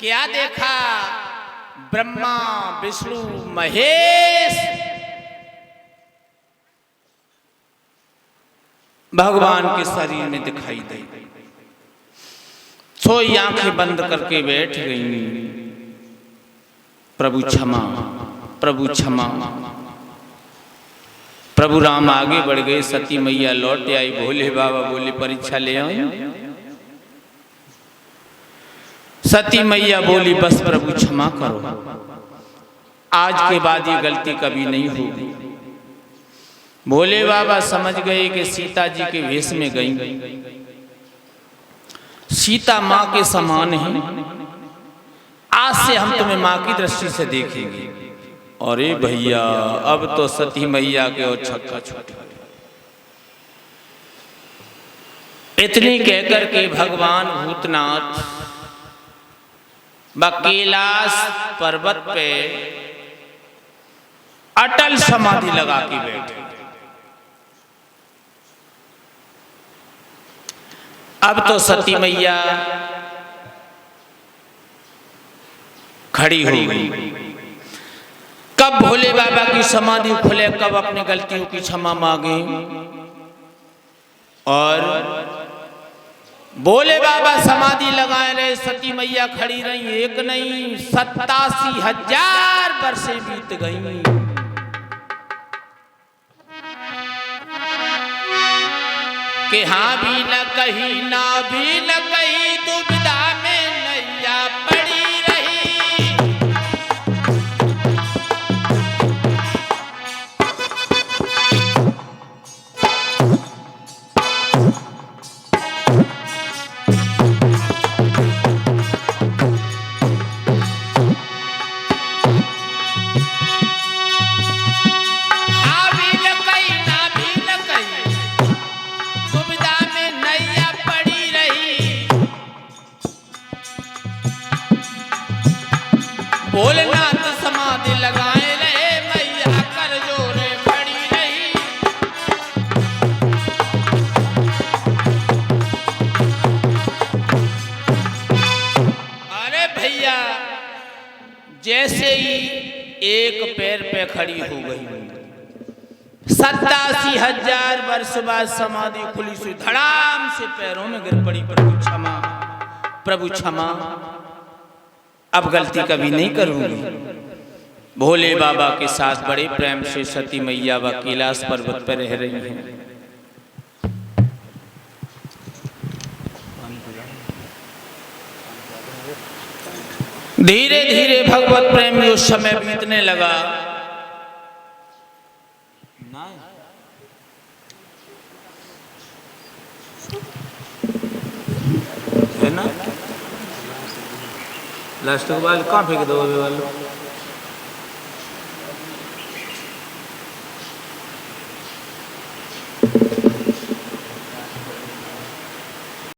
क्या देखा? ब्रह्मा विष्णु महेश भगवान के शरीर में दिखाई दे। सोई आंखें बंद करके बैठ गई। प्रभु क्षमा, प्रभु क्षमा। प्रभु राम आगे बढ़ गए, सती मैया लौट आई। भोले बाबा बोले परीक्षा ले आई। सती मैया बोली बस प्रभु क्षमा करो, आज के बाद ये गलती कभी नहीं होगी। भोले बाबा समझ गए कि सीता जी के वेश में गई। सीता माँ के समान है, आज से हम तुम्हें माँ की दृष्टि से देखेंगे। अरे भैया, अब तो सती मैया के और छक्का छूट गया। इतनी कहकर के भगवान भूतनाथ कैलाश पर्वत पे अटल समाधि लगा के बैठे। अब तो सती मैया खड़ी हो गई। कब भोले बाबा की समाधि खुले, कब अपनी गलतियों की क्षमा मांगे। और भोले बाबा समाधि लगाए रहे, सती मैया खड़ी रही। एक नहीं 87,000 वर्षें बीत गई। कि हाँ भी न कही, ना भी न कही, दुविधा में नैया पड़ी रही। भोलेनाथ समाधि लगाए रहे, मैया कर जोरे खड़ी रही। अरे भैया, जैसे ही एक पैर पे खड़ी हो गई, 87,000 वर्ष बाद समाधि खुली से धड़ाम से पैरों में गिर पड़ी। प्रभु क्षमा, प्रभु क्षमा, अब गलती कभी नहीं करूंगी। भोले बाबा के साथ बड़े प्रेम से सती मैया व कैलाश पर्वत पर रह रही हैं। धीरे धीरे भगवत प्रेम उस समय बीतने लगा। है ना, लास्ट के बाद कहाँ फेंक दो वालों।